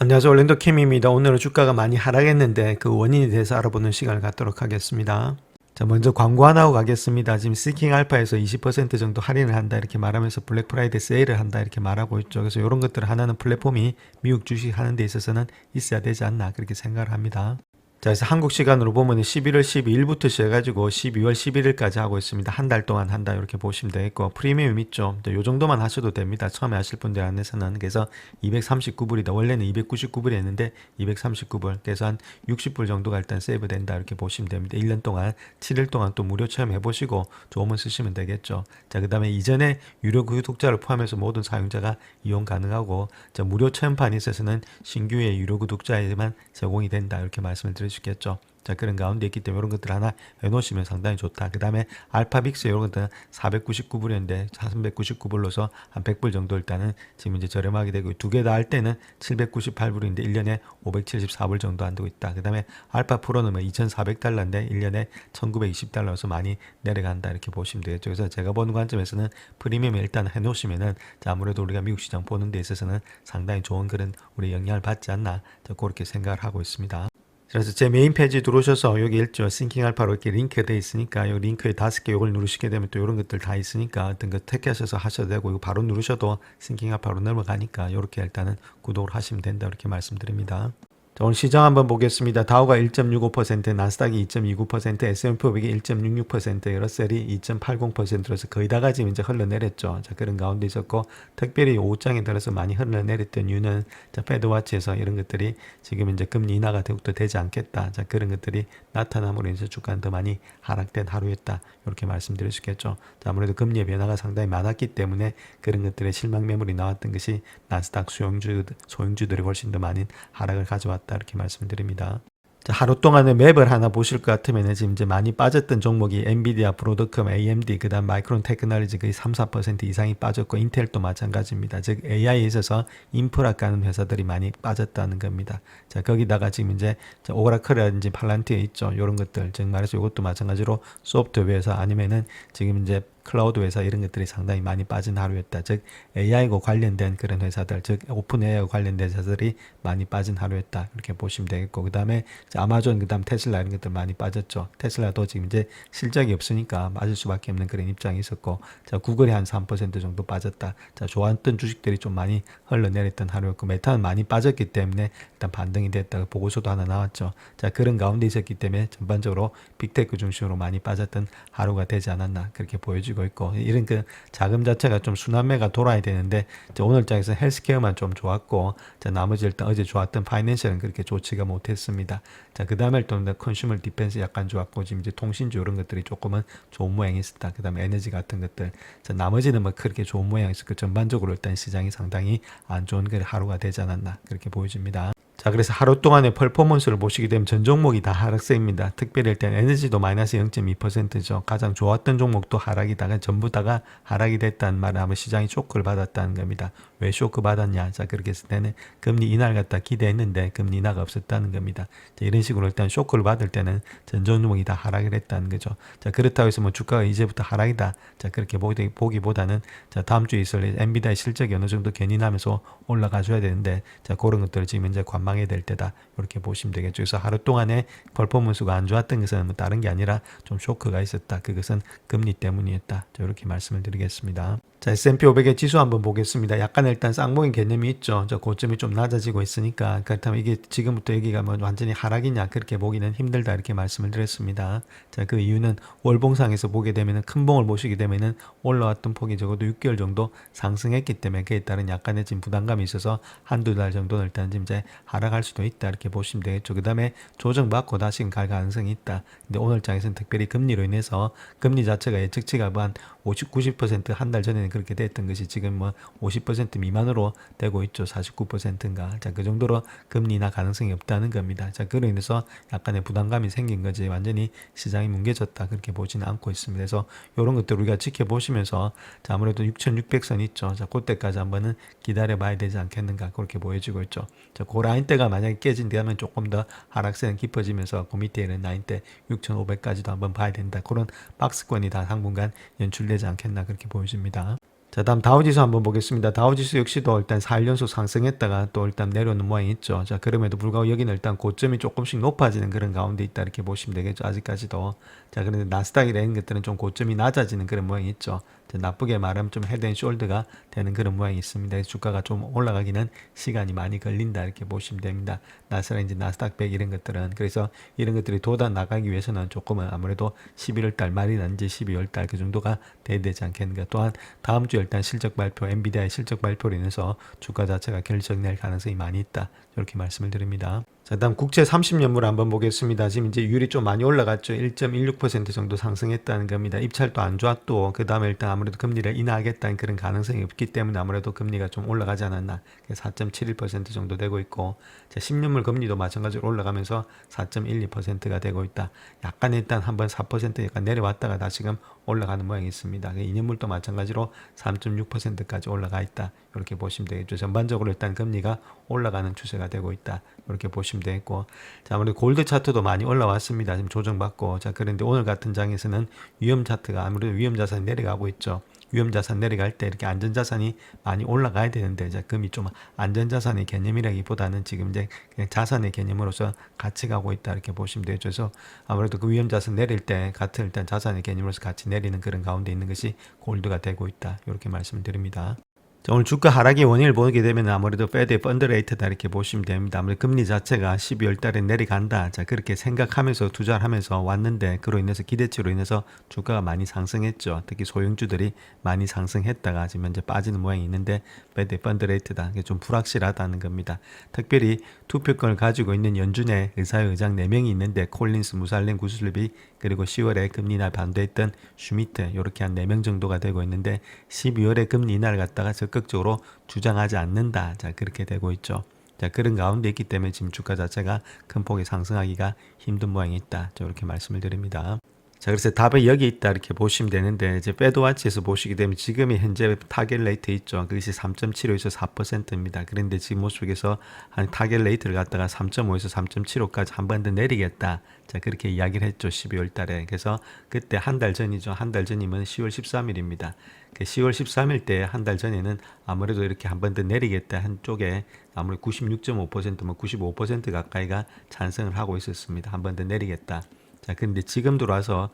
안녕하세요. 올랜도 캠입니다. 오늘은 주가가 많이 하락했는데 그 원인에 대해서 알아보는 시간을 갖도록 하겠습니다. 자, 먼저 광고 하나 하고 가겠습니다. 지금 시킹 알파에서 20% 정도 할인을 한다 이렇게 말하면서 블랙 프라이데이 세일을 한다 이렇게 말하고 있죠. 그래서 이런 것들을 하나는 플랫폼이 미국 주식 하는 데 있어서는 있어야 되지 않나 그렇게 생각을 합니다. 자, 그래서 한국 시간으로 보면 11월 12일부터 시작해가지고 12월 11일까지 하고 있습니다. 한 달 동안 한다 이렇게 보시면 되겠고, 프리미엄 있죠. 요 정도만 하셔도 됩니다. 처음에 하실 분들 안에서는. 그래서 239불이다. 원래는 299불이었는데 239불. 그래서 한 60불 정도가 일단 세이브 된다 이렇게 보시면 됩니다. 1년 동안 7일 동안 또 무료 체험해 보시고 좋으면 쓰시면 되겠죠. 자, 그 다음에 이전에 유료 구독자를 포함해서 모든 사용자가 이용 가능하고, 자, 무료 체험판이 있어서는 신규의 유료 구독자에만 제공이 된다 이렇게 말씀을 드릴 수 있겠죠. 자, 그런 가운데 있기 때문에 이런 것들 하나 해놓으시면 상당히 좋다. 그 다음에 알파빅스 이런 것들은 499불이었는데 399불로서 한 100불 정도 일단은 지금 이제 저렴하게 되고, 두 개 다 할 때는 798불인데 1년에 574불 정도 안 되고 있다. 그 다음에 알파 프로는 뭐 2,400달러인데 1년에 1,920달러여서 많이 내려간다 이렇게 보시면 되겠죠. 그래서 제가 보는 관점에서는 프리미엄을 일단 해놓으시면은, 자, 아무래도 우리가 미국 시장 보는 데 있어서는 상당히 좋은 그런 우리 영향을 받지 않나, 그렇게 생각을 하고 있습니다. 그래서 제 메인 페이지 들어오셔서 여기 있죠. 싱킹 알파로 이렇게 링크가 되어 있으니까 이 링크에 5개 요걸 누르시게 되면 또 이런 것들 다 있으니까 어떤 거 택하셔서 하셔도 되고, 이거 바로 누르셔도 싱킹 알파로 넘어가니까 이렇게 일단은 구독을 하시면 된다 이렇게 말씀드립니다. 자, 오늘 시장 한번 보겠습니다. 다우가 1.65%, 나스닥이 2.29%, S&P 500이 1.66%, 러셀이 2.80%로서 거의 다가 지금 이제 흘러내렸죠. 자, 그런 가운데 있었고, 특별히 오후장에 들어서 많이 흘러내렸던 이유는, 자, 패드와치에서 이런 것들이 지금 이제 금리 인하가 더욱더 되지 않겠다. 자, 그런 것들이 나타남으로 인해서 주가는 더 많이 하락된 하루였다. 이렇게 말씀드릴 수 있겠죠. 자, 아무래도 금리의 변화가 상당히 많았기 때문에 그런 것들의 실망 매물이 나왔던 것이 나스닥 소형주들이 훨씬 더 많은 하락을 가져왔다. 이렇게 말씀드립니다. 자, 하루 동안의 맵을 하나 보실 것 같으면 지금 이제 많이 빠졌던 종목이 엔비디아, 브로드컴, AMD, 그 다음 마이크론 테크놀로지 거의 3-4% 이상이 빠졌고, 인텔도 마찬가지입니다. 즉 AI에 있어서 인프라 까는 회사들이 많이 빠졌다는 겁니다. 자, 거기다가 지금 이제 오라클이라든지 팔란티에 있죠. 이런 것들, 즉 말해서 이것도 마찬가지로 소프트웨어 회사 아니면은 지금 이제 클라우드 회사 이런 것들이 상당히 많이 빠진 하루였다. 즉 AI과 관련된 그런 회사들, 즉 오픈 AI와 관련된 회사들이 많이 빠진 하루였다. 이렇게 보시면 되겠고, 그 다음에 아마존, 그 다음 테슬라 이런 것들 많이 빠졌죠. 테슬라도 지금 이제 실적이 없으니까 빠질 수밖에 없는 그런 입장이 있었고, 자, 구글이 한 3% 정도 빠졌다. 자, 좋았던 주식들이 좀 많이 흘러내렸던 하루였고, 메타는 많이 빠졌기 때문에 일단 반등이 됐다가 보고서도 하나 나왔죠. 자, 그런 가운데 있었기 때문에 전반적으로 빅테크 중심으로 많이 빠졌던 하루가 되지 않았나 그렇게 보여지고 있고, 이런 그 자금 자체가 좀 순환매가 돌아야 되는데, 오늘 장에서 헬스케어만 좀 좋았고, 자, 나머지 일단 어제 좋았던 파이낸셜은 그렇게 좋지가 못했습니다. 자, 그 다음에 또 컨슈머 디펜스 약간 좋았고, 지금 이제 통신주 이런 것들이 조금은 좋은 모양이 있었다. 그 다음에 에너지 같은 것들, 자, 나머지는 뭐 그렇게 좋은 모양이 있었고, 전반적으로 일단 시장이 상당히 안 좋은 그 하루가 되지 않았나 그렇게 보여집니다. 자, 그래서 하루 동안의 퍼포먼스를 보시게 되면 전 종목이 다 하락세입니다. 특별히 일단 에너지도 마이너스 0.2%죠. 가장 좋았던 종목도 하락이다가 전부 다가 하락이 됐다는 말을 하면 시장이 쇼크를 받았다는 겁니다. 왜 쇼크 받았냐? 자, 그렇게 했을 때는 금리 인하를 갖다 기대했는데 금리 인하가 없었다는 겁니다. 자, 이런 식으로 일단 쇼크를 받을 때는 전 종목이 다 하락을 했다는 거죠. 자, 그렇다고 해서 뭐 주가가 이제부터 하락이다. 자, 그렇게 보기보다는, 자, 다음 주에 있을 엔비디아의 실적이 어느 정도 견인하면서 올라가 줘야 되는데, 자, 그런 것들을 지금 이제 관망해야 될 때다. 이렇게 보시면 되겠죠. 그래서 하루 동안에 퍼포먼스가 안 좋았던 것은 뭐 다른 게 아니라 좀 쇼크가 있었다. 그것은 금리 때문이었다. 자, 이렇게 말씀을 드리겠습니다. 자, S&P 500의 지수 한번 보겠습니다. 약간 일단 쌍봉인 개념이 있죠. 저 고점이 좀 낮아지고 있으니까, 그렇다면 이게 지금부터 여기가 뭐 완전히 하락이냐 그렇게 보기는 힘들다 이렇게 말씀을 드렸습니다. 자, 그 이유는 월봉상에서 보게 되면은 큰 봉을 보시게 되면은 올라왔던 폭이 적어도 6개월 정도 상승했기 때문에 그에 따른 약간의 지금 부담감이 있어서 한두 달 정도는 일단 지금 이제 하락할 수도 있다 이렇게 보시면 되겠죠. 그 다음에 조정받고 다시 갈 가능성이 있다. 근데 오늘 장에서는 특별히 금리로 인해서 금리 자체가 예측치가 한 50, 90% 한 달 전에는 그렇게 됐던 것이 지금 뭐 50% 미만으로 되고 있죠. 49%인가. 자, 그 정도로 금리 인하 가능성이 없다는 겁니다. 자, 그로 인해서 약간의 부담감이 생긴 거지 완전히 시장이 뭉개졌다 그렇게 보지는 않고 있습니다. 그래서 이런 것들 우리가 지켜보시면서, 자, 아무래도 6,600선 있죠. 자, 그때까지 한번은 기다려 봐야 되지 않겠는가 그렇게 보여지고 있죠. 자, 그 라인대가 만약에 깨진다면 조금 더 하락세는 깊어지면서 그 밑에 있는 라인대 6,500까지도 한번 봐야 된다. 그런 박스권이 다 당분간 연출되지 않겠나 그렇게 보여집니다. 자, 다음 다우지수 한번 보겠습니다. 다우지수 역시도 일단 4일 연속 상승했다가 또 일단 내려오는 모양이 있죠. 자, 그럼에도 불구하고 여기는 일단 고점이 조금씩 높아지는 그런 가운데 있다 이렇게 보시면 되겠죠. 아직까지도. 자, 그런데 나스닥이라는 것들은 좀 고점이 낮아지는 그런 모양이 있죠. 자, 나쁘게 말하면 좀 헤드앤숄더가 되는 그런 모양이 있습니다. 그래서 주가가 좀 올라가기는 시간이 많이 걸린다 이렇게 보시면 됩니다. 나스닥 이제 나스닥 100 이런 것들은 그래서 이런 것들이 돋아 나가기 위해서는 조금은 아무래도 11월 달 말이든지 12월 달 그 정도가 돼야 되지 않겠는가. 또한 다음 주에 일단 실적 발표, 엔비디아의 실적 발표로 인해서 주가 자체가 결정될 가능성이 많이 있다. 이렇게 말씀을 드립니다. 자, 다음 국채 30년물 한번 보겠습니다. 지금 이제 유율이 좀 많이 올라갔죠. 1.16% 정도 상승했다는 겁니다. 입찰도 안 좋았고, 그 다음에 일단 아무래도 금리를 인하하겠다는 그런 가능성이 없기 때문에 아무래도 금리가 좀 올라가지 않았나. 4.71% 정도 되고 있고, 자, 10년물 금리도 마찬가지로 올라가면서 4.12%가 되고 있다. 약간 일단 한번 4% 약간 내려왔다가 다시금 올라가는 모양이 있습니다. 2년물도 마찬가지로 3.6%까지 올라가 있다. 이렇게 보시면 되겠죠. 전반적으로 일단 금리가 올라가는 추세가 되고 있다. 이렇게 보시면 되겠고, 자, 아무래도 골드 차트도 많이 올라왔습니다. 지금 조정받고, 자, 그런데 오늘 같은 장에서는 위험 차트가 아무래도 위험 자산이 내려가고 있죠. 위험 자산 내려갈 때 이렇게 안전 자산이 많이 올라가야 되는데, 자, 금이 좀 안전 자산의 개념이라기보다는 지금 이제 그냥 자산의 개념으로서 같이 가고 있다 이렇게 보시면 되죠. 그래서 아무래도 그 위험 자산 내릴 때 같은 일단 자산의 개념으로서 같이 내리는 그런 가운데 있는 것이 골드가 되고 있다 이렇게 말씀을 드립니다. 자, 오늘 주가 하락의 원인을 보게 되면 아무래도 페드의 펀드 레이트다 이렇게 보시면 됩니다. 아무래도 금리 자체가 12월 달에 내려간다. 자, 그렇게 생각하면서 투자를 하면서 왔는데 그로 인해서 기대치로 인해서 주가가 많이 상승했죠. 특히 소형주들이 많이 상승했다가 지금 현재 빠지는 모양이 있는데 페드의 펀드 레이트다. 이게 좀 불확실하다는 겁니다. 특별히 투표권을 가지고 있는 연준의 의사의장 4명이 있는데 콜린스, 무살렘, 구슬비 그리고 10월에 금리 인하 반대했던 슈미트 이렇게 한 4명 정도가 되고 있는데 12월에 금리 인하를 갖다가 적극적으로 주장하지 않는다. 자, 그렇게 되고 있죠. 자, 그런 가운데 있기 때문에 지금 주가 자체가 큰 폭의 상승하기가 힘든 모양이 있다. 이렇게 말씀을 드립니다. 자, 그래서 답은 여기 있다 이렇게 보시면 되는데 이제 페드와치에서 보시게 되면 지금이 현재 타겟 레이트 있죠. 그것이 3.75에서 4%입니다. 그런데 지금 모습에서 한 타겟 레이트를 갖다가 3.5에서 3.75까지 한 번 더 내리겠다. 자, 그렇게 이야기를 했죠. 12월 달에. 그래서 그때 한 달 전이죠. 한 달 전이면 10월 13일입니다. 10월 13일 때 한 달 전에는 아무래도 이렇게 한 번 더 내리겠다 한쪽에 아무래도 96.5% 뭐 95% 가까이가 찬성을 하고 있었습니다. 한 번 더 내리겠다. 자, 근데 지금 들어와서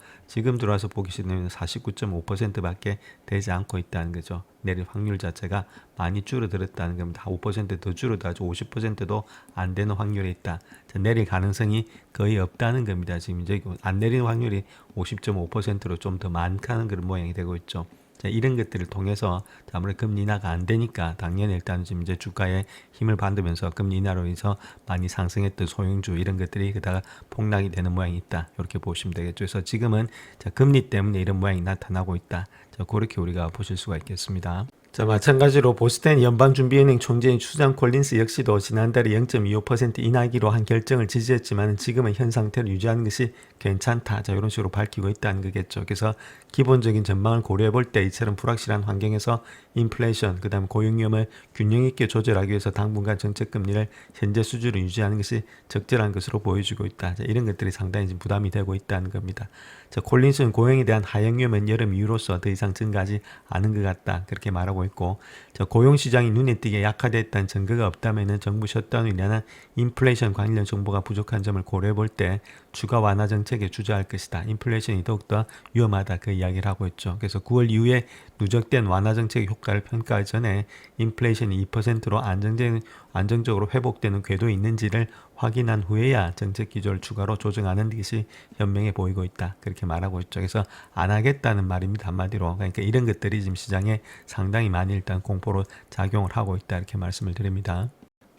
보기 시작하면 49.5%밖에 되지 않고 있다는 거죠. 내릴 확률 자체가 많이 줄어들었다는 겁니다. 5%더 줄어들어서 50%도 안 되는 확률이 있다. 자, 내릴 가능성이 거의 없다는 겁니다. 지금 이제 안 내리는 확률이 50.5%로 좀 더 많다는 그런 모양이 되고 있죠. 자, 이런 것들을 통해서 아무래도 금리 인하가 안 되니까 당연히 일단 지금 이제 주가에 힘을 받으면서 금리 인하로 인해서 많이 상승했던 소형주 이런 것들이 그다가 폭락이 되는 모양이 있다. 이렇게 보시면 되겠죠. 그래서 지금은 자, 금리 때문에 이런 모양이 나타나고 있다. 자, 그렇게 우리가 보실 수가 있겠습니다. 자, 마찬가지로 보스턴 연방준비은행 총재인 수장 콜린스 역시도 지난달에 0.25% 인하기로 한 결정을 지지했지만 지금은 현 상태를 유지하는 것이 괜찮다. 자, 이런 식으로 밝히고 있다는 거겠죠. 그래서 기본적인 전망을 고려해 볼 때 이처럼 불확실한 환경에서 인플레이션, 그 다음 고용 위험을 균형 있게 조절하기 위해서 당분간 정책 금리를 현재 수준으로 유지하는 것이 적절한 것으로 보여지고 있다. 자, 이런 것들이 상당히 지금 부담이 되고 있다는 겁니다. 자, 콜린스는 고용에 대한 하향 위험은 여름 이후로서 더 이상 증가하지 않은 것 같다. 그렇게 말하고 있고, 자, 고용 시장이 눈에 띄게 약화됐다는 증거가 없다면은 정부 셧다운을 위한 인플레이션 관련 정보가 부족한 점을 고려해 볼 때 주가 완화 정책에 주저할 것이다. 인플레이션이 더욱더 위험하다. 그 이야기를 하고 있죠. 그래서 9월 이후에 누적된 완화 정책의 효과를 평가하기 전에 인플레이션이 2%로 안정적으로 회복되는 궤도에 있는지를 확인한 후에야 정책 기조를 추가로 조정하는 것이 현명해 보이고 있다. 그렇게 말하고 있죠. 그래서 안 하겠다는 말입니다. 한마디로. 그러니까 이런 것들이 지금 시장에 상당히 많이 일단 공포로 작용을 하고 있다. 이렇게 말씀을 드립니다.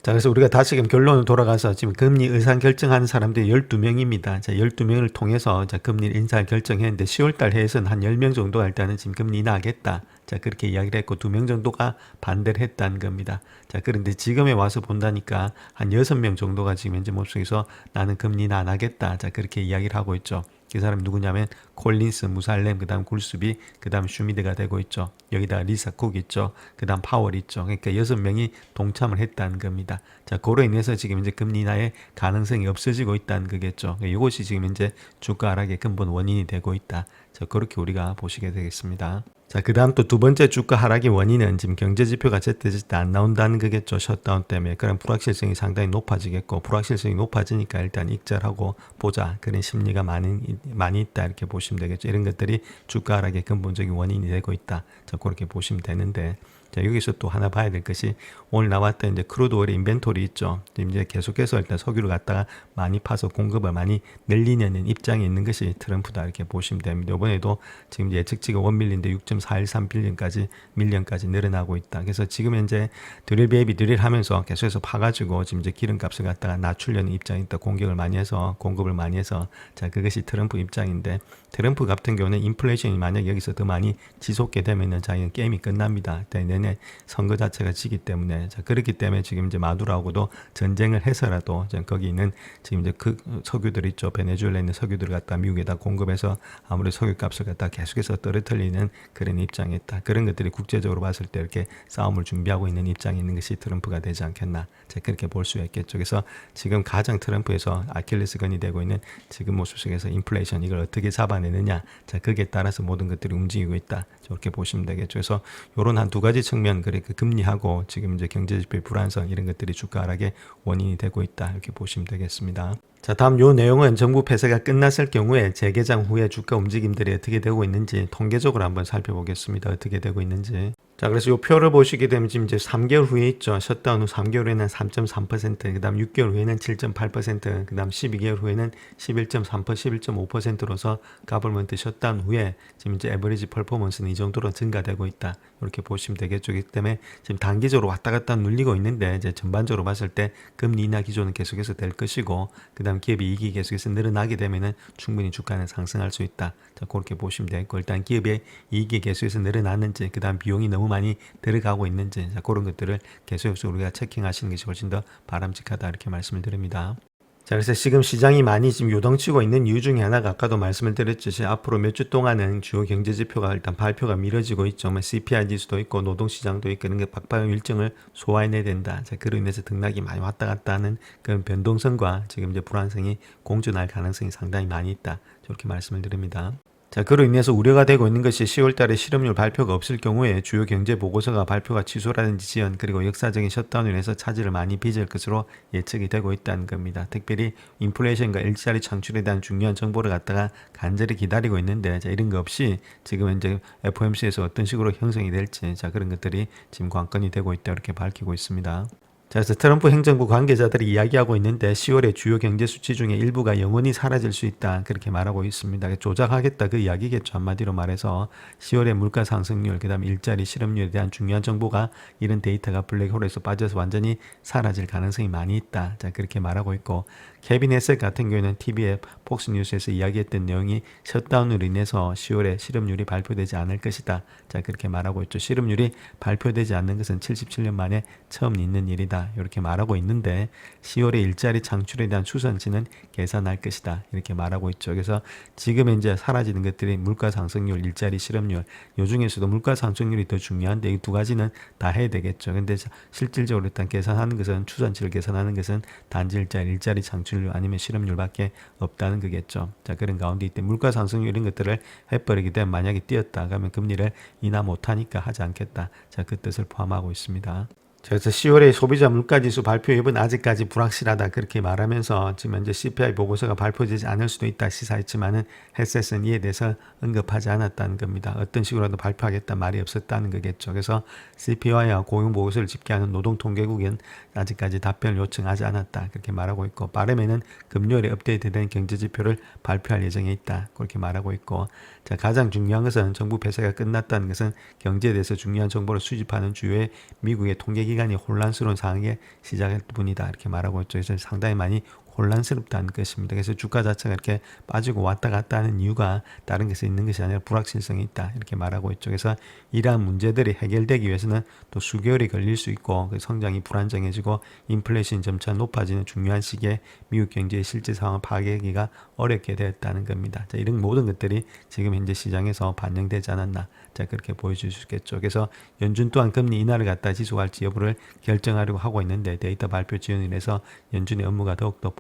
자, 그래서 우리가 다시금 결론을 돌아가서 지금 금리 의사 결정하는 사람들이 12명입니다. 자, 12명을 통해서 자, 금리 인사 결정했는데 10월달 해에서는 한 10명 정도가 일단은 지금 금리 인하하겠다. 자, 그렇게 이야기를 했고 2명 정도가 반대를 했다는 겁니다. 자, 그런데 지금에 와서 본다니까 한 6명 정도가 지금 현재 모습에서 나는 금리 인하 안 하겠다. 자, 그렇게 이야기를 하고 있죠. 그 사람이 누구냐면 콜린스, 무살렘, 그 다음 굴수비, 그 다음 슈미드가 되고 있죠. 여기다가 리사 쿡 있죠. 그 다음 파월 있죠. 그러니까 6명이 동참을 했다는 겁니다. 자, 그로 인해서 지금 이제 금리 인하의 가능성이 없어지고 있다는 거겠죠. 이것이 지금 이제 주가 하락의 근본 원인이 되고 있다. 자, 그렇게 우리가 보시게 되겠습니다. 자, 그 다음 또 두 번째 주가 하락의 원인은 지금 경제지표가 제때제때 안 나온다는 거겠죠. 셧다운 때문에. 그럼 불확실성이 상당히 높아지겠고, 불확실성이 높아지니까 일단 익절하고 보자. 그런 심리가 많이 있다. 이렇게 보시면 되겠죠. 이런 것들이 주가 하락의 근본적인 원인이 되고 있다. 자, 그렇게 보시면 되는데, 자, 여기서 또 하나 봐야 될 것이 오늘 나왔던 이제 크루드 오일 인벤토리 있죠. 지금 이제 계속해서 일단 석유를 갖다가 많이 파서 공급을 많이 늘리려는 입장에 있는 것이 트럼프다 이렇게 보시면 됩니다. 이번에도 지금 예측치가 1밀리인데 6.413 밀리언까지 늘어나고 있다. 그래서 지금 현재 드릴 베이비 드릴 하면서 계속해서 파가지고 지금 이제 기름값을 갖다가 낮추려는 입장이 있다. 공격을 많이 해서 공급을 많이 해서 자, 그것이 트럼프 입장인데 트럼프 같은 경우는 인플레이션이 만약 여기서 더 많이 지속게 되면은 자기는 게임이 끝납니다. 내년에 선거 자체가 지기 때문에 자, 그렇기 때문에 지금 이제 마두라하고도 전쟁을 해서라도 거기 있는 지금 이제 그 석유들 있죠. 베네수엘라에 있는 석유들을 갖다 미국에다 공급해서 아무리 석유값을 갖다 계속해서 떨어뜨리는 그런 입장에 있다. 그런 것들이 국제적으로 봤을 때 이렇게 싸움을 준비하고 있는 입장에 있는 것이 트럼프가 되지 않겠나. 자, 그렇게 볼 수가 있겠죠. 그래서 지금 가장 트럼프에서 아킬레스건이 되고 있는 지금 모습 속에서 인플레이션 이걸 어떻게 잡아내느냐. 자, 거기에 따라서 모든 것들이 움직이고 있다. 저렇게 보시면 되겠죠. 그래서 요런 한 두 가지 측면, 그러니까 금리하고 지금 이제 경제지표의 불안성 이런 것들이 주가 하락의 원인이 되고 있다. 이렇게 보시면 되겠습니다. 자, 다음 요 내용은 정부 폐쇄가 끝났을 경우에 재개장 후에 주가 움직임들이 어떻게 되고 있는지 통계적으로 한번 살펴보겠습니다. 어떻게 되고 있는지. 자, 그래서 요 표를 보시게 되면 지금 이제 3개월 후에 있죠. 셧다운 후 3개월 후에는 3.3%, 그 다음 6개월 후에는 7.8%, 그 다음 12개월 후에는 11.3%, 11.5%로서 가버먼트 셧다운 후에 지금 이제 에버리지 퍼포먼스는 이 정도로 증가되고 있다. 이렇게 보시면 되겠죠. 그렇기 때문에 지금 단기적으로 왔다 갔다 눌리고 있는데 이제 전반적으로 봤을 때 금리 인하 기조는 계속해서 될 것이고, 그 다음 기업의 이익이 계속해서 늘어나게 되면은 충분히 주가는 상승할 수 있다. 자, 그렇게 보시면 되겠고, 일단 기업의 이익이 계속해서 늘어났는지, 그 다음 비용이 너무 많이 들어가고 있는지, 자, 그런 것들을 계속해서 우리가 체킹하시는 것이 훨씬 더 바람직하다 이렇게 말씀을 드립니다. 자, 그래서 지금 시장이 많이 지금 요동치고 있는 이유 중에 하나가 아까도 말씀을 드렸듯이 앞으로 몇 주 동안은 주요 경제 지표가 일단 발표가 미뤄지고 있죠. 뭐 CPI 지수도 있고 노동시장도 있고 이런 게 박박한 일정을 소화해내야 된다. 자, 그로 인해서 등락이 많이 왔다 갔다 하는 그런 변동성과 지금 이제 불안성이 공존할 가능성이 상당히 많이 있다. 저렇게 말씀을 드립니다. 자, 그로 인해서 우려가 되고 있는 것이 10월 달에 실업률 발표가 없을 경우에 주요 경제 보고서가 발표가 취소라든지 지연, 그리고 역사적인 셧다운으로 인해서 차질을 많이 빚을 것으로 예측이 되고 있다는 겁니다. 특별히 인플레이션과 일자리 창출에 대한 중요한 정보를 갖다가 간절히 기다리고 있는데, 자, 이런 거 없이 지금 이제 FOMC에서 어떤 식으로 형성이 될지, 자, 그런 것들이 지금 관건이 되고 있다 이렇게 밝히고 있습니다. 자, 그래서 트럼프 행정부 관계자들이 이야기하고 있는데 10월에 주요 경제 수치 중에 일부가 영원히 사라질 수 있다. 그렇게 말하고 있습니다. 조작하겠다 그 이야기겠죠. 한마디로 말해서 10월에 물가 상승률, 그 다음에 일자리 실업률에 대한 중요한 정보가 이런 데이터가 블랙홀에서 빠져서 완전히 사라질 가능성이 많이 있다. 자, 그렇게 말하고 있고, 케빈 헤셋 같은 경우에는 TV에 폭스뉴스에서 이야기했던 내용이 셧다운으로 인해서 10월에 실업률이 발표되지 않을 것이다. 자, 그렇게 말하고 있죠. 실업률이 발표되지 않는 것은 77년 만에 처음 있는 일이다. 이렇게 말하고 있는데 10월에 일자리 창출에 대한 추선치는 계산할 것이다. 이렇게 말하고 있죠. 그래서 지금 이제 사라지는 것들이 물가 상승률, 일자리 실업률, 요 중에서도 물가 상승률이 더 중요한데 이 두 가지는 다 해야 되겠죠. 근데 실질적으로 일단 계산하는 것은, 추산치를 계산하는 것은 단지 일자리 창출률 아니면 실업률밖에 없다는 거겠죠. 자, 그런 가운데 이때 물가 상승률 이런 것들을 해버리게 되면 만약에 뛰었다 그러면 금리를 인하 못하니까 하지 않겠다. 자, 그 뜻을 포함하고 있습니다. 그래서 10월에 소비자 물가지수 발표 여부는 아직까지 불확실하다 그렇게 말하면서 지금 현재 CPI 보고서가 발표되지 않을 수도 있다 시사했지만은 헤셋은 이에 대해서 언급하지 않았다는 겁니다. 어떤 식으로라도 발표하겠다 말이 없었다는 거겠죠. 그래서 CPI와 고용 보고서를 집계하는 노동통계국은 아직까지 답변을 요청하지 않았다 그렇게 말하고 있고, 빠르면은 금요일에 업데이트된 경제지표를 발표할 예정에 있다 그렇게 말하고 있고, 자, 가장 중요한 것은 정부 폐쇄가 끝났다는 것은 경제에 대해서 중요한 정보를 수집하는 주요의 미국의 통계기관이 혼란스러운 상황에 시작할 뿐이다 이렇게 말하고 있죠. 그래서 상당히 많이 혼란스럽다는 것입니다. 그래서 주가 자체가 이렇게 빠지고 왔다 갔다 하는 이유가 다른 것에 있는 것이 아니라 불확실성이 있다 이렇게 말하고 있죠. 그래서 이러한 문제들이 해결되기 위해서는 또 수개월이 걸릴 수 있고, 그 성장이 불안정해지고 인플레이션이 점차 높아지는 중요한 시기에 미국 경제의 실제 상황을 파악하기가 어렵게 되었다는 겁니다. 자, 이런 모든 것들이 지금 현재 시장에서 반영되지 않았나. 자, 그렇게 보여주시겠죠. 그래서 연준 또한 금리 인하를 갖다 지속할지 여부를 결정하려고 하고 있는데 데이터 발표 지연을 해서 연준의 업무가 더욱더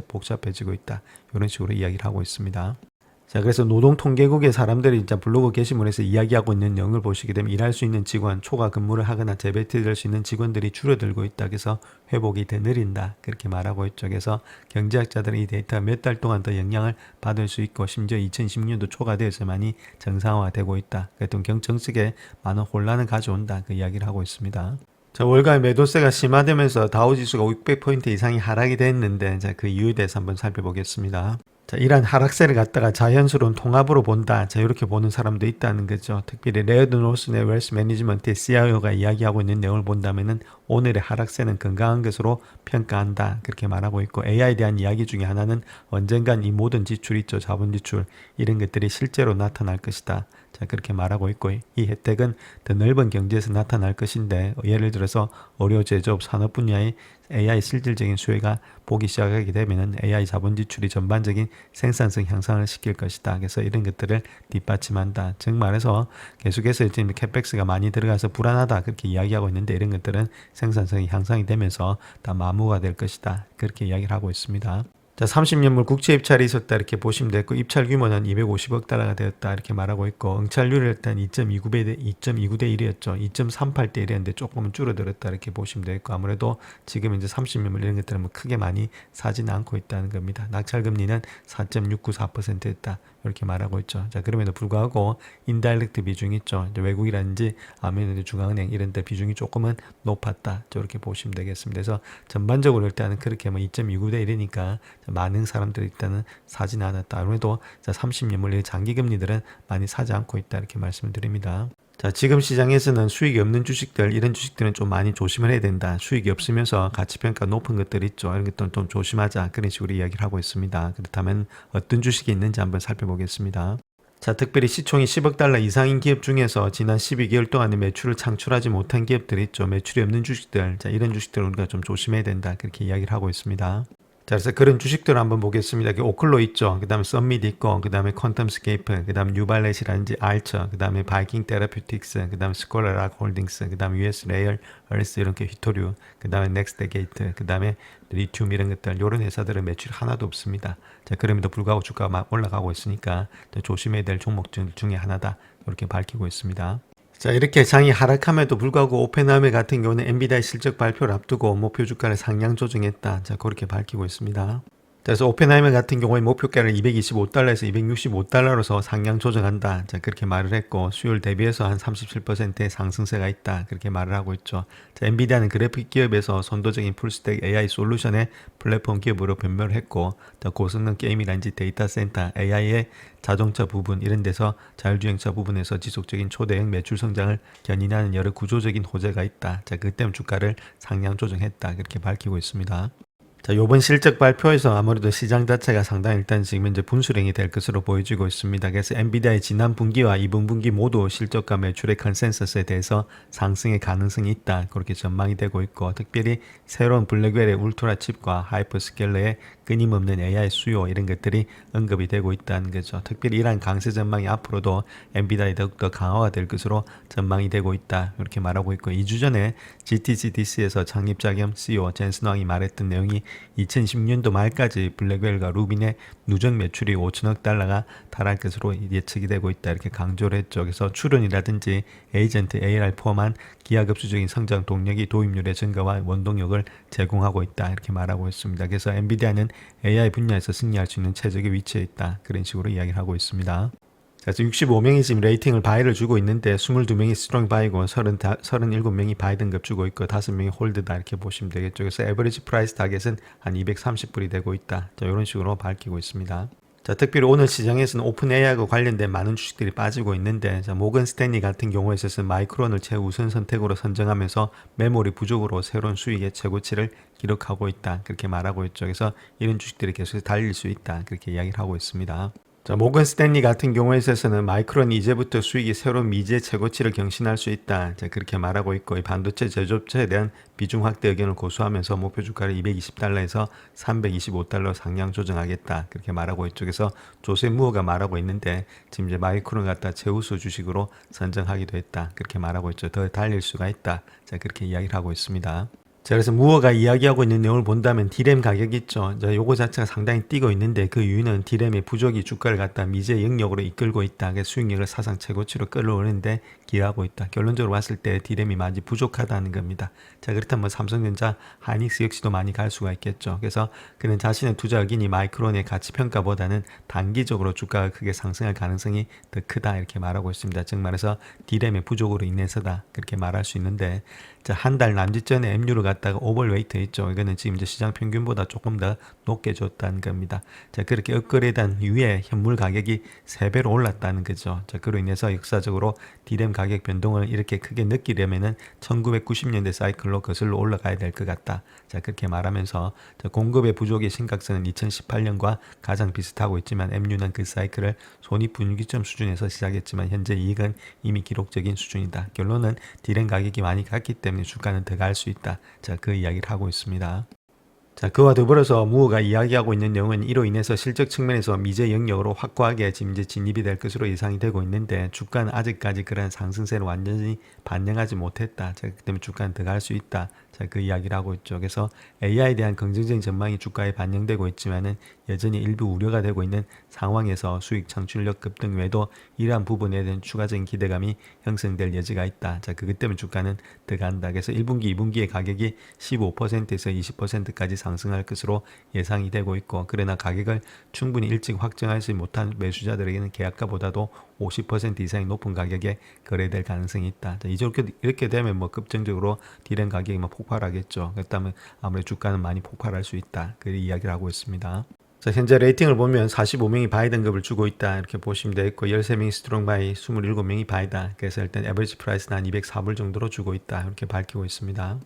복잡해지고 있다. 이런 식으로 이야기를 하고 있습니다. 자, 그래서 노동통계국의 사람들이 이제 블로그 게시물에서 이야기하고 있는 내용을 보시게 되면 일할 수 있는 직원, 초과 근무를 하거나 재배치될 수 있는 직원들이 줄어들고 있다. 그래서 회복이 더 느린다. 그렇게 말하고 있죠. 그래서 경제학자들은 이 데이터가 몇 달 동안 더 영향을 받을 수 있고 심지어 2016년도 초가 되어서만이 정상화되고 있다. 그랬던 정책에 많은 혼란을 가져온다. 그 이야기를 하고 있습니다. 자, 월가의 매도세가 심화되면서 다우지수가 600포인트 이상이 하락이 됐는데 자, 그 이유에 대해서 한번 살펴보겠습니다. 자, 이러한 하락세를 갖다가 자연스러운 통합으로 본다. 자, 이렇게 보는 사람도 있다는 거죠. 특별히 레어드 노슨의 웰스 매니지먼트의 CIO가 이야기하고 있는 내용을 본다면은 오늘의 하락세는 건강한 것으로 평가한다. 그렇게 말하고 있고 AI에 대한 이야기 중에 하나는 언젠간 이 모든 지출 있죠. 자본 지출 이런 것들이 실제로 나타날 것이다. 자, 그렇게 말하고 있고 이 혜택은 더 넓은 경제에서 나타날 것인데 예를 들어서 의료, 제조업, 산업 분야의 AI 실질적인 수혜가 보기 시작하게 되면은 AI 자본 지출이 전반적인 생산성 향상을 시킬 것이다. 그래서 이런 것들을 뒷받침한다. 즉 말해서 계속해서 지금 캐펙스가 많이 들어가서 불안하다. 그렇게 이야기하고 있는데 이런 것들은 생산성이 향상이 되면서 다 마무가 될 것이다. 그렇게 이야기를 하고 있습니다. 자, 30년물 국채 입찰이 있었다 이렇게 보시면 되고 입찰 규모는 250억 달러가 되었다 이렇게 말하고 있고 응찰률이 일단 2.29대 1이었죠. 2.38대 1이었는데 조금은 줄어들었다 이렇게 보시면 되고 아무래도 지금 이제 30년물 이런 것들은 뭐 크게 많이 사지는 않고 있다는 겁니다. 낙찰 금리는 4.694%였다 이렇게 말하고 있죠. 자, 그럼에도 불구하고 인다이렉트 비중이 있죠. 이제 외국이라든지 아니면 중앙은행 이런 데 비중이 조금은 높았다. 이렇게 보시면 되겠습니다. 그래서 전반적으로 일단은 그렇게 뭐 2.29대 1이니까 많은 사람들이 일단은 사지는 않았다. 아무래도 30년물 장기 금리들은 많이 사지 않고 있다. 이렇게 말씀을 드립니다. 자, 지금 시장에서는 수익이 없는 주식들, 이런 주식들은 좀 많이 조심을 해야 된다. 수익이 없으면서 가치평가 높은 것들 있죠. 이런 것들은 좀 조심하자. 그런 식으로 이야기를 하고 있습니다. 그렇다면 어떤 주식이 있는지 한번 살펴보겠습니다. 자, 특별히 시총이 10억 달러 이상인 기업 중에서 지난 12개월 동안에 매출을 창출하지 못한 기업들이 있죠. 매출이 없는 주식들. 자, 이런 주식들은 우리가 좀 조심해야 된다. 그렇게 이야기를 하고 있습니다. 자, 그래서 그런 주식들을 한번 보겠습니다. 오클로 있죠. 그 다음에 썸밋 있고, 그 다음에 퀀텀스케이프, 그 다음에 뉴발렛이라든지 알처, 그 다음에 바이킹 테라퓨틱스, 그 다음에 스콜라락 홀딩스, 그 다음에 US 레일, 얼스 이렇게 휘토류, 그 다음에 넥스트 게이트, 그 다음에 리튬 이런 것들, 이런 회사들은 매출이 하나도 없습니다. 자, 그럼에도 불구하고 주가가 막 올라가고 있으니까 조심해야 될 종목 중에 하나다. 이렇게 밝히고 있습니다. 자, 이렇게 장이 하락함에도 불구하고 오펜하이머 같은 경우는 엔비디아의 실적 발표를 앞두고 목표 주가를 상향 조정했다. 자, 그렇게 밝히고 있습니다. 그래서 오펜하이머 같은 경우에 목표가를 225달러에서 265달러로서 상향 조정한다. 자, 그렇게 말을 했고 수요일 대비해서 한 37%의 상승세가 있다. 그렇게 말을 하고 있죠. 자, 엔비디아는 그래픽 기업에서 선도적인 풀스택 AI 솔루션의 플랫폼 기업으로 변모를 했고 고성능 게임이란지 데이터 센터, AI의 자동차 부분 이런 데서 자율주행차 부분에서 지속적인 초대형 매출 성장을 견인하는 여러 구조적인 호재가 있다. 자, 그 때문에 주가를 상향 조정했다. 그렇게 밝히고 있습니다. 자, 요번 실적 발표에서 아무래도 시장 자체가 상당히 일단 지금 이제 분수령이 될 것으로 보여지고 있습니다. 그래서 엔비디아의 지난 분기와 이번 분기 모두 실적과 매출의 컨센서스에 대해서 상승의 가능성이 있다. 그렇게 전망이 되고 있고 특별히 새로운 블랙웰의 울트라 칩과 하이퍼스케일러의 끊임없는 AI 수요 이런 것들이 언급이 되고 있다는 거죠. 특별히 이러한 강세 전망이 앞으로도 엔비디아에 더욱더 강화가 될 것으로 전망이 되고 있다. 이렇게 말하고 있고 2주 전에 GTC-DC에서 창립자 겸 CEO 젠슨 왕이 말했던 내용이 2010년도 말까지 블랙웰과 루빈의 누적 매출이 5천억 달러가 달할 것으로 예측이 되고 있다. 이렇게 강조를 했죠. 그래서 출연이라든지 에이전트 AR 포함한 기하급수적인 성장 동력이 도입률의 증가와 원동력을 제공하고 있다. 이렇게 말하고 있습니다. 그래서 엔비디아는 AI 분야에서 승리할 수 있는 최적의 위치에 있다. 그런 식으로 이야기를 하고 있습니다. 그래서 65명이 지금 레이팅을 바이를 주고 있는데 22명이 스트롱 바이고 37명이 바이 등급 주고 있고 5명이 홀드다 이렇게 보시면 되겠죠. 그래서 에버리지 프라이스 타겟은 한 230불이 되고 있다. 자, 이런 식으로 밝히고 있습니다. 자, 특별히 오늘 시장에서는 오픈 AI와 관련된 많은 주식들이 빠지고 있는데 자, 모건 스탠리 같은 경우에 있어서는 마이크론을 최우선 선택으로 선정하면서 메모리 부족으로 새로운 수익의 최고치를 기록하고 있다. 그렇게 말하고 있죠. 그래서 이런 주식들이 계속 달릴 수 있다. 그렇게 이야기를 하고 있습니다. 자, 모건 스탠리 같은 경우에 있어서는 마이크론이 이제부터 수익이 새로운 미지의 최고치를 경신할 수 있다. 자, 그렇게 말하고 있고, 이 반도체 제조업체에 대한 비중 확대 의견을 고수하면서 목표 주가를 220달러에서 325달러 상향 조정하겠다. 그렇게 말하고 이쪽에서 조세 무어가 말하고 있는데, 지금 이제 마이크론 갖다 최우수 주식으로 선정하기도 했다. 그렇게 말하고 있죠. 더 달릴 수가 있다. 자, 그렇게 이야기를 하고 있습니다. 자, 그래서 무어가 이야기하고 있는 내용을 본다면 디램 가격 있죠. 자, 요거 자체가 상당히 뛰고 있는데 그 이유는 디램의 부족이 주가를 갖다 미제 영역으로 이끌고 있다. 그래서 수익력을 사상 최고치로 끌어오는데 기여하고 있다. 결론적으로 봤을 때 디램이 많이 부족하다는 겁니다. 자, 그렇다면 뭐 삼성전자, 하이닉스 역시도 많이 갈 수가 있겠죠. 그래서 그는 자신의 투자 의견이 마이크론의 가치 평가보다는 단기적으로 주가가 크게 상승할 가능성이 더 크다 이렇게 말하고 있습니다. 즉 말해서 디램의 부족으로 인해서다 그렇게 말할 수 있는데, 자, 한 달 남짓 전에 MU를 갖다가 오버웨이트 했죠. 이거는 지금 이제 시장 평균보다 조금 더 높게 줬다는 겁니다. 자, 그렇게 업그레이드한 이후에 현물 가격이 3배로 올랐다는 거죠. 자, 그로 인해서 역사적으로 디램 가격 변동을 이렇게 크게 느끼려면은 1990년대 사이클로 거슬러 올라가야 될 것 같다. 자, 그렇게 말하면서 자, 공급의 부족의 심각성은 2018년과 가장 비슷하고 있지만 MU는 그 사이클을 손익분기점 수준에서 시작했지만 현재 이익은 이미 기록적인 수준이다. 결론은 디램 가격이 많이 갔기 때문에 주가는 더 갈 수 있다. 자, 그 이야기를 하고 있습니다. 자, 그와 더불어서 무어가 이야기하고 있는 내용은 이로 인해서 실적 측면에서 미제 영역으로 확고하게 지금 이제 진입이 될 것으로 예상이 되고 있는데, 주가는 아직까지 그런 상승세를 완전히 반영하지 못했다. 자, 그렇기 때문에 주가는 더 갈 수 있다. 자, 그 이야기를 하고 있죠. 그래서 AI에 대한 긍정적인 전망이 주가에 반영되고 있지만은 여전히 일부 우려가 되고 있는 상황에서 수익 창출력 급등 외에도 이러한 부분에 대한 추가적인 기대감이 형성될 여지가 있다. 자, 그것 때문에 주가는 더 간다. 그래서 1분기, 2분기의 가격이 15%에서 20%까지 상승할 것으로 예상이 되고 있고, 그러나 가격을 충분히 일찍 확정하지 못한 매수자들에게는 계약가보다도 50% 이상이 높은 가격에 거래될 가능성이 있다. 자, 이렇게 되면 뭐 급정적으로 디램 가격이 뭐 폭발하겠죠. 그렇다면 아무래도 주가는 많이 폭발할 수 있다. 그 이야기를 하고 있습니다. 자, 현재 레이팅을 보면 45명이 바이 등급을 주고 있다 이렇게 보시면 되겠고, 13명이 스트롱 바이, 27명이 바이다. 그래서 일단 에버리지 프라이스는 한 204불 정도로 주고 있다 이렇게 밝히고 있습니다.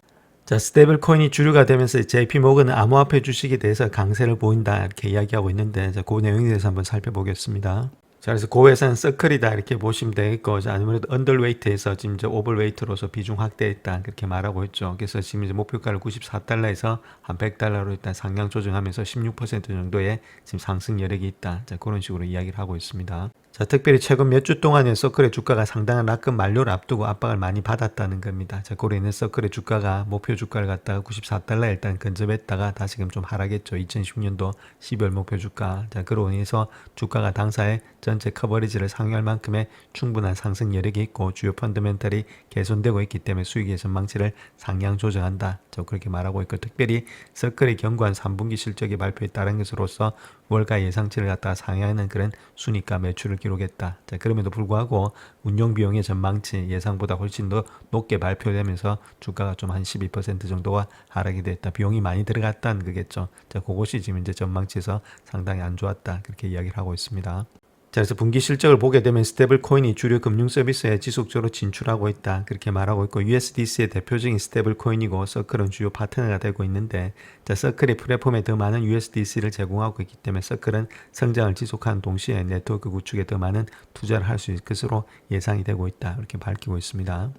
자, 스테이블 코인이 주류가 되면서 JP 모건은 암호화폐 주식에 대해서 강세를 보인다 이렇게 이야기하고 있는데, 자, 그 내용에 대해서 한번 살펴보겠습니다. 자, 그래서 고회사는 서클이다 이렇게 보시면 되겠고, 자, 아무래도 언더웨이트에서 지금 이제 오버웨이트로서 비중 확대했다 그렇게 말하고 있죠. 그래서 지금 이제 목표가를 94달러에서 한 100달러로 일단 상향 조정하면서 16% 정도의 지금 상승 여력이 있다. 자, 그런 식으로 이야기를 하고 있습니다. 자, 특별히 최근 몇 주 동안에 서클의 주가가 상당한 락급 만료를 앞두고 압박을 많이 받았다는 겁니다. 자, 그로 인해 서클의 주가가 목표 주가를 갖다가 94달러에 일단 근접했다가 다시금 좀 하락했죠. 2010년도 12월 목표 주가. 자, 그로 인해서 주가가 당사의 전체 커버리지를 상회할 만큼의 충분한 상승 여력이 있고 주요 펀더멘털이 개선되고 있기 때문에 수익의 전망치를 상향 조정한다. 저 그렇게 말하고 있고, 특별히 서클의 견고한 3분기 실적의 발표에 따른 것으로서 월가 예상치를 갖다가 상회하는 그런 순이가 매출을 기록했다. 자, 그럼에도 불구하고 운용 비용의 전망치 예상보다 훨씬 더 높게 발표되면서 주가가 좀 한 12% 정도가 하락이 됐다. 비용이 많이 들어갔다는 거겠죠. 자, 그것이 지금 이제 전망치에서 상당히 안 좋았다. 그렇게 이야기를 하고 있습니다. 자, 그래서 분기 실적을 보게 되면 스테이블 코인이 주류 금융 서비스에 지속적으로 진출하고 있다. 그렇게 말하고 있고, USDC의 대표적인 스테이블 코인이고 서클은 주요 파트너가 되고 있는데, 자, 서클의 플랫폼에 더 많은 USDC를 제공하고 있기 때문에 서클은 성장을 지속하는 동시에 네트워크 구축에 더 많은 투자를 할 수 있을 것으로 예상이 되고 있다. 이렇게 밝히고 있습니다.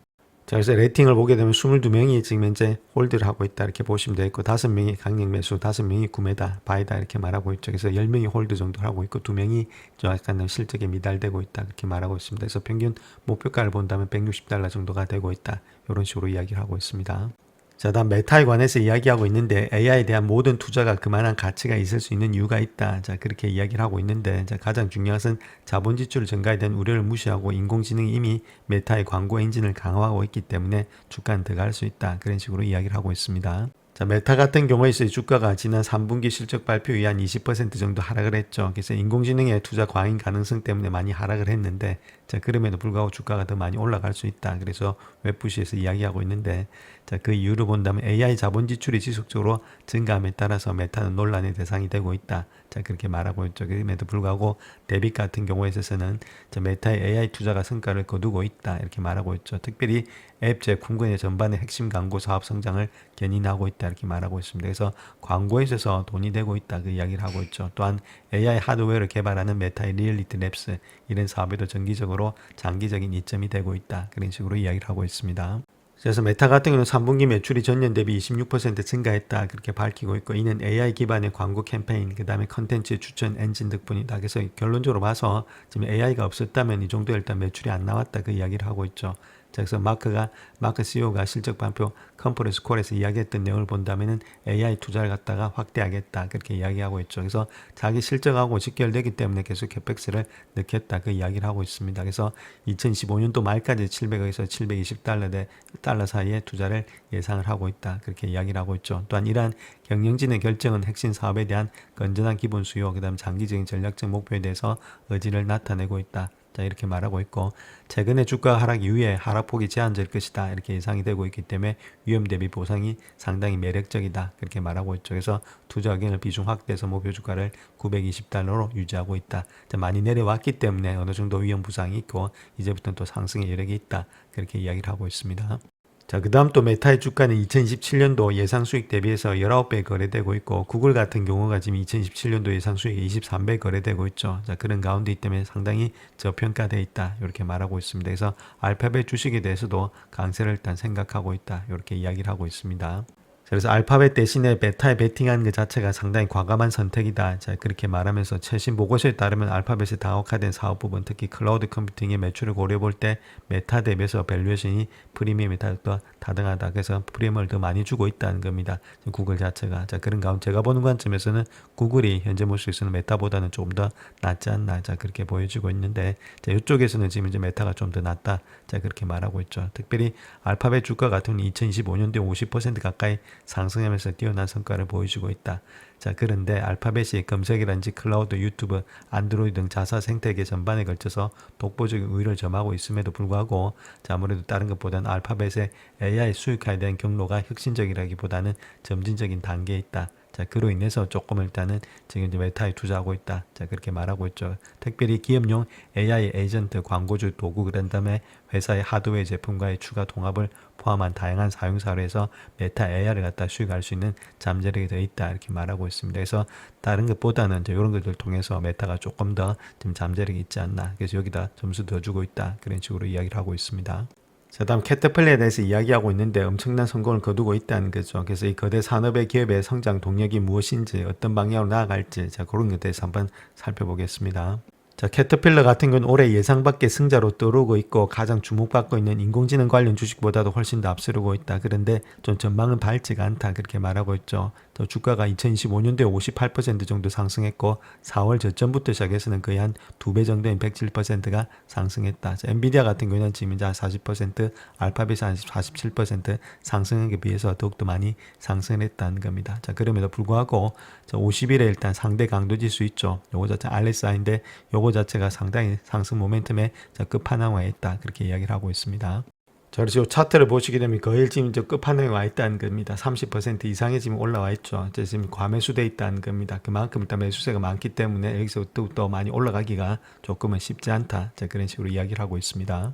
자, 그래서 레이팅을 보게 되면 22명이 지금 현재 홀드를 하고 있다 이렇게 보시면 되겠고, 5명이 강력 매수, 5명이 구매다, 바이다 이렇게 말하고 있죠. 그래서 10명이 홀드 정도 하고 있고 2명이 좀 약간 실적에 미달되고 있다 이렇게 말하고 있습니다. 그래서 평균 목표가를 본다면 160달러 정도가 되고 있다, 이런 식으로 이야기를 하고 있습니다. 자, 다음 메타에 관해서 이야기하고 있는데, AI에 대한 모든 투자가 그만한 가치가 있을 수 있는 이유가 있다. 자, 그렇게 이야기를 하고 있는데, 자, 가장 중요한 것은 자본 지출 증가에 대한 우려를 무시하고 인공지능이 이미 메타의 광고 엔진을 강화하고 있기 때문에 주가는 더 갈 수 있다. 그런 식으로 이야기를 하고 있습니다. 자, 메타 같은 경우에 있어 주가가 지난 3분기 실적 발표 이후 한 20% 정도 하락을 했죠. 그래서 인공지능의 투자 과잉 가능성 때문에 많이 하락을 했는데, 자, 그럼에도 불구하고 주가가 더 많이 올라갈 수 있다. 그래서 웹부시에서 이야기하고 있는데, 자, 그 이유를 본다면 AI 자본 지출이 지속적으로 증가함에 따라서 메타는 논란의 대상이 되고 있다. 자, 그렇게 말하고 있죠. 그럼에도 불구하고 데빗 같은 경우에 있어서는 자, 메타의 AI 투자가 성과를 거두고 있다. 이렇게 말하고 있죠. 특별히 앱 제품군의 전반의 핵심 광고 사업 성장을 견인하고 있다. 이렇게 말하고 있습니다. 그래서 광고에 있어서 돈이 되고 있다 그 이야기를 하고 있죠. 또한 AI 하드웨어를 개발하는 메타의 리얼리티 랩스 이런 사업에도 정기적으로 장기적인 이점이 되고 있다 그런 식으로 이야기를 하고 있습니다. 그래서 메타 같은 경우는 3분기 매출이 전년 대비 26% 증가했다 그렇게 밝히고 있고 이는 AI 기반의 광고 캠페인 그 다음에 컨텐츠 추천 엔진 덕분이다. 그래서 결론적으로 봐서 지금 AI가 없었다면 이 정도 일단 매출이 안 나왔다 그 이야기를 하고 있죠. 그래서 마크 CEO가 실적 발표 컨퍼런스 콜에서 이야기했던 내용을 본다면은 AI 투자를 갖다가 확대하겠다 그렇게 이야기하고 있죠. 그래서 자기 실적하고 직결되기 때문에 계속 캐펙스를 넣겠다 그 이야기를 하고 있습니다. 그래서 2025년도 말까지 700억에서 720달러 사이에 투자를 예상을 하고 있다 그렇게 이야기를 하고 있죠. 또한 이러한 경영진의 결정은 핵심 사업에 대한 건전한 기본 수요 그다음 장기적인 전략적 목표에 대해서 의지를 나타내고 있다. 자 이렇게 말하고 있고 최근에 주가 하락 이후에 하락폭이 제한될 것이다 이렇게 예상이 되고 있기 때문에 위험 대비 보상이 상당히 매력적이다 그렇게 말하고 있죠. 그래서 투자 의견을 비중 확대해서 목표 주가를 920달러로 유지하고 있다. 자, 많이 내려왔기 때문에 어느 정도 위험 부상이 있고 이제부터는 또 상승의 여력이 있다 그렇게 이야기를 하고 있습니다. 자, 그 다음 또 메타의 주가는 2017년도 예상 수익 대비해서 19배 거래되고 있고 구글 같은 경우가 지금 2017년도 예상 수익이 23배 거래되고 있죠. 자, 그런 가운데 때문에 상당히 저평가되어 있다. 이렇게 말하고 있습니다. 그래서 알파벳 주식에 대해서도 강세를 일단 생각하고 있다. 이렇게 이야기를 하고 있습니다. 그래서 알파벳 대신에 베타에 베팅하는 것 자체가 상당히 과감한 선택이다. 자, 그렇게 말하면서 최신 보고서에 따르면 알파벳의 다각화된 사업 부분, 특히 클라우드 컴퓨팅의 매출을 고려해 볼 때 메타 대비해서 밸류에이션이 프리미엄이 더 다등하다. 그래서 프리미엄을 더 많이 주고 있다는 겁니다. 구글 자체가. 자, 그런 가운데 제가 보는 관점에서는 구글이 현재 모습에서는 메타보다는 좀 더 낫지 않나. 자, 그렇게 보여지고 있는데, 자, 이쪽에서는 지금 이제 메타가 좀 더 낫다. 자, 그렇게 말하고 있죠. 특별히 알파벳 주가 같은 경우는 2025년도에 50% 가까이 상승하면서 뛰어난 성과를 보여주고 있다. 자, 그런데 알파벳이 검색이란지 클라우드, 유튜브, 안드로이드 등 자사 생태계 전반에 걸쳐서 독보적인 우위를 점하고 있음에도 불구하고 자, 아무래도 다른 것보다는 알파벳의 AI 수익화에 대한 경로가 혁신적이라기보다는 점진적인 단계에 있다. 자, 그로 인해서 조금 일단은 지금 이제 메타에 투자하고 있다. 자, 그렇게 말하고 있죠. 특별히 기업용 AI 에이전트, 광고주 도구, 그런 다음에 회사의 하드웨어 제품과의 추가 통합을 포함한 다양한 사용 사례에서 메타 AI를 갖다 수익할 수 있는 잠재력이 되어 있다. 이렇게 말하고 있습니다. 그래서 다른 것보다는 이제 이런 것들을 통해서 메타가 조금 더 좀 잠재력이 있지 않나. 그래서 여기다 점수 더 주고 있다. 그런 식으로 이야기를 하고 있습니다. 자, 다음 캐터필러에 대해서 이야기하고 있는데 엄청난 성공을 거두고 있다는 거죠. 그래서 이 거대 산업의 기업의 성장 동력이 무엇인지 어떤 방향으로 나아갈지 자, 그런 것에 대해서 한번 살펴보겠습니다. 자, 캐터필러 같은 경우는 올해 예상 밖의 승자로 떠오르고 있고 가장 주목받고 있는 인공지능 관련 주식보다도 훨씬 더 앞서고 있다. 그런데 좀 전망은 밝지가 않다. 그렇게 말하고 있죠. 또 주가가 2025년도에 58% 정도 상승했고 4월 저점부터 시작해서는 거의 한 2배 정도인 107%가 상승했다. 자, 엔비디아 같은 경우는 지금 이제 40%, 알파벳이 한 47% 상승한 게 비해서 더욱더 많이 상승을 했다는 겁니다. 자, 그럼에도 불구하고 자, 50일에 일단 상대 강도 지수 있죠. 요거 자체 RSI인데 요거 자체가 상당히 상승 모멘텀에 끝판왕에 있다. 그렇게 이야기를 하고 있습니다. 자, 그래서 이 차트를 보시게 되면 거의 지금 끝판왕에 와 있다는 겁니다. 30% 이상이 지금 올라와 있죠. 지금 과매수돼 있다는 겁니다. 그만큼 일단 매수세가 많기 때문에 여기서 또 많이 올라가기가 조금은 쉽지 않다. 자, 그런 식으로 이야기를 하고 있습니다.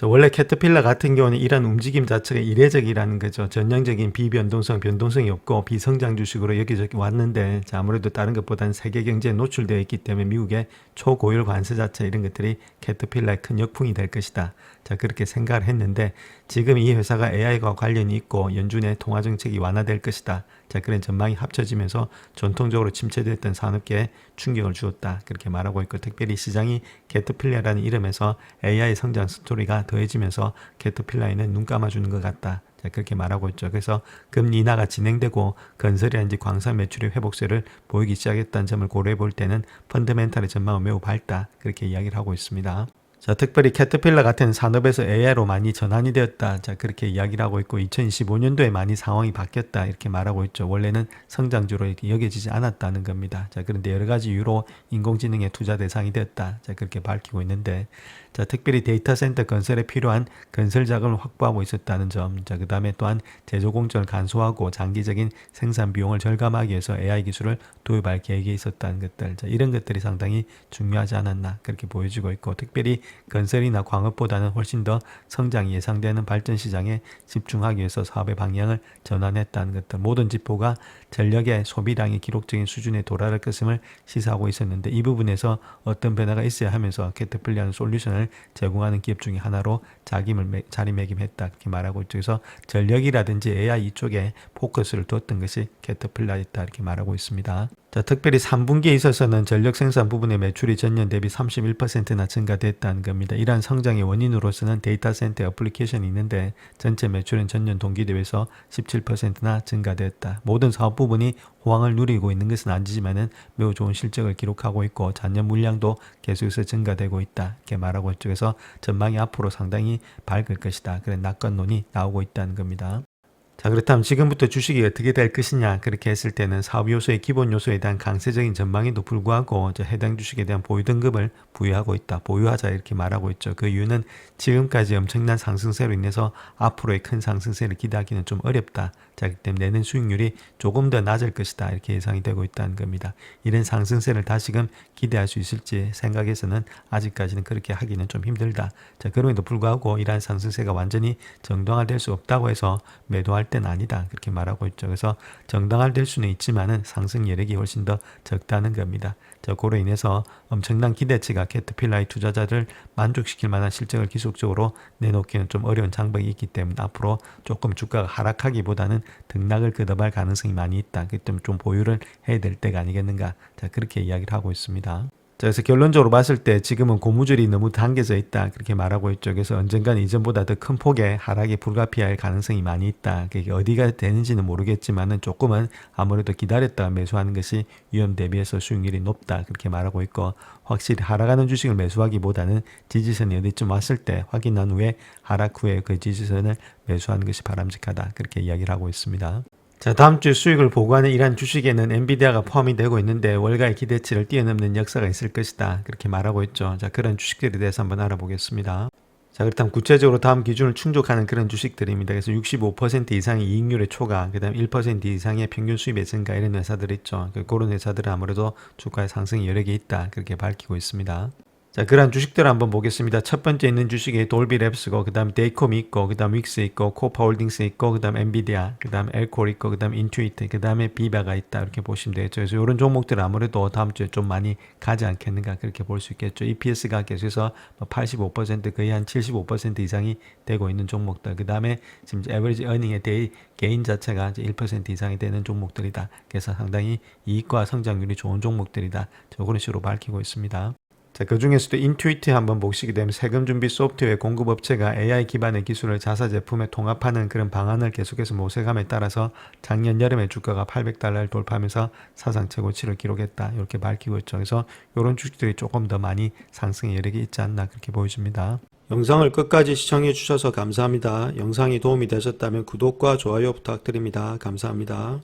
원래 캐터필러 같은 경우는 이런 움직임 자체가 이례적이라는 거죠. 전형적인 비변동성, 변동성이 없고 비성장 주식으로 여기저기 왔는데 자, 아무래도 다른 것보다는 세계 경제에 노출되어 있기 때문에 미국의 초고율 관세 자체 이런 것들이 캐터필러의 큰 역풍이 될 것이다. 자, 그렇게 생각을 했는데 지금 이 회사가 AI와 관련이 있고 연준의 통화 정책이 완화될 것이다. 자, 그런 전망이 합쳐지면서 전통적으로 침체됐던 산업계에 충격을 주었다. 그렇게 말하고 있고 특별히 시장이 캐터필러라는 이름에서 AI 성장 스토리가 더해지면서 캐터필러에는 눈 감아주는 것 같다. 자, 그렇게 말하고 있죠. 그래서 금리 인하가 진행되고 건설이라든지 광산 매출의 회복세를 보이기 시작했다는 점을 고려해 볼 때는 펀더멘탈의 전망은 매우 밝다. 그렇게 이야기를 하고 있습니다. 자, 특별히 캐터필러 같은 산업에서 AI로 많이 전환이 되었다. 자, 그렇게 이야기를 하고 있고 2025년도에 많이 상황이 바뀌었다. 이렇게 말하고 있죠. 원래는 성장주로 이렇게 여겨지지 않았다는 겁니다. 자, 그런데 여러 가지 이유로 인공지능의 투자 대상이 되었다. 자, 그렇게 밝히고 있는데 자, 특별히 데이터 센터 건설에 필요한 건설 자금을 확보하고 있었다는 점. 자, 그다음에 또한 제조 공정을 간소화하고 장기적인 생산 비용을 절감하기 위해서 AI 기술을 도입할 계획이 있었다는 것들. 자, 이런 것들이 상당히 중요하지 않았나 그렇게 보여지고 있고 특별히 건설이나 광업보다는 훨씬 더 성장이 예상되는 발전 시장에 집중하기 위해서 사업의 방향을 전환했다는 것들, 모든 지표가 전력의 소비량이 기록적인 수준에 도달할 것임을 시사하고 있었는데 이 부분에서 어떤 변화가 있어야 하면서 캐터필러는 솔루션을 제공하는 기업 중에 하나로 자리매김했다 이렇게 말하고 있죠. 그래서 전력이라든지 AI 이쪽에 포커스를 뒀던 것이 캐터필러였다 이렇게 말하고 있습니다. 자, 특별히 3분기에 있어서는 전력 생산 부분의 매출이 전년 대비 31%나 증가됐다는 겁니다. 이러한 성장의 원인으로서는 데이터 센터 애플리케이션이 있는데 전체 매출은 전년 동기 대비해서 17%나 증가됐다. 모든 사업 부분이 호황을 누리고 있는 것은 아니지만은 매우 좋은 실적을 기록하고 있고 잔여 물량도 계속해서 증가되고 있다 이렇게 말하고 있죠. 그래서 전망이 앞으로 상당히 밝을 것이다. 그런 낙관론이 나오고 있다는 겁니다. 자, 그렇다면 지금부터 주식이 어떻게 될 것이냐 그렇게 했을 때는 사업 요소의 기본 요소에 대한 강세적인 전망에도 불구하고 해당 주식에 대한 보유 등급을 부여하고 있다. 보유하자 이렇게 말하고 있죠. 그 이유는 지금까지 엄청난 상승세로 인해서 앞으로의 큰 상승세를 기대하기는 좀 어렵다. 자, 그렇기 때문에 내는 수익률이 조금 더 낮을 것이다 이렇게 예상이 되고 있다는 겁니다. 이런 상승세를 다시금 기대할 수 있을지 생각해서는 아직까지는 그렇게 하기는 좀 힘들다. 자, 그럼에도 불구하고 이러한 상승세가 완전히 정당화될 수 없다고 해서 매도할 때는 아니다 그렇게 말하고 있죠. 그래서 정당화될 수는 있지만은 상승 여력이 훨씬 더 적다는 겁니다. 자, 그로 인해서 엄청난 기대치가 캐터필러의 투자자를 만족시킬 만한 실적을 지속적으로 내놓기는 좀 어려운 장벽이 있기 때문에 앞으로 조금 주가가 하락하기보다는 등락을 거듭할 가능성이 많이 있다. 그렇기 때문에 좀 보유를 해야 될 때가 아니겠는가. 자, 그렇게 이야기를 하고 있습니다. 자, 그래서 결론적으로 봤을 때 지금은 고무줄이 너무 당겨져 있다 그렇게 말하고 있죠. 그래서 언젠가는 이전보다 더 큰 폭의 하락이 불가피할 가능성이 많이 있다. 그게 어디가 되는지는 모르겠지만은 조금은 아무래도 기다렸다가 매수하는 것이 위험 대비해서 수익률이 높다 그렇게 말하고 있고, 확실히 하락하는 주식을 매수하기보다는 지지선이 어디쯤 왔을 때 확인한 후에 하락 후에 그 지지선을 매수하는 것이 바람직하다 그렇게 이야기를 하고 있습니다. 자, 다음 주 수익을 보고하는 이러한 주식에는 엔비디아가 포함이 되고 있는데 월가의 기대치를 뛰어넘는 역사가 있을 것이다 그렇게 말하고 있죠. 자, 그런 주식들에 대해서 한번 알아보겠습니다. 자, 그렇다면 구체적으로 다음 기준을 충족하는 그런 주식들입니다. 그래서 65% 이상의 이익률의 초과, 그 다음 1% 이상의 평균 수입의 증가 이런 회사들 있죠. 그런 회사들은 아무래도 주가의 상승 여력이 있다 그렇게 밝히고 있습니다. 자, 그런 주식들을 한번 보겠습니다. 첫 번째 있는 주식이 돌비랩스고, 그 다음 데이콤이 있고, 그 다음 윅스 있고, 코파홀딩스 있고, 그 다음 엔비디아, 그 다음 엘콜 있고, 그 다음 인투이트, 그 다음에 비바가 있다 이렇게 보시면 되겠죠. 그래서 이런 종목들은 아무래도 다음 주에 좀 많이 가지 않겠는가 그렇게 볼 수 있겠죠. EPS가 계속해서 85% 거의 한 75% 이상이 되고 있는 종목들. 그 다음에 지금 에버리지 어닝의 개인 자체가 이제 1% 이상이 되는 종목들이다. 그래서 상당히 이익과 성장률이 좋은 종목들이다. 그런 식으로 밝히고 있습니다. 자, 그 중에서도 인투이트 한번 보시게 되면 세금 준비 소프트웨어 공급업체가 AI 기반의 기술을 자사 제품에 통합하는 그런 방안을 계속해서 모색함에 따라서 작년 여름에 주가가 $800를 돌파하면서 사상 최고치를 기록했다 이렇게 밝히고 있죠. 그래서 이런 주식들이 조금 더 많이 상승의 여력이 있지 않나 그렇게 보여집니다. 영상을 끝까지 시청해 주셔서 감사합니다. 영상이 도움이 되셨다면 구독과 좋아요 부탁드립니다. 감사합니다.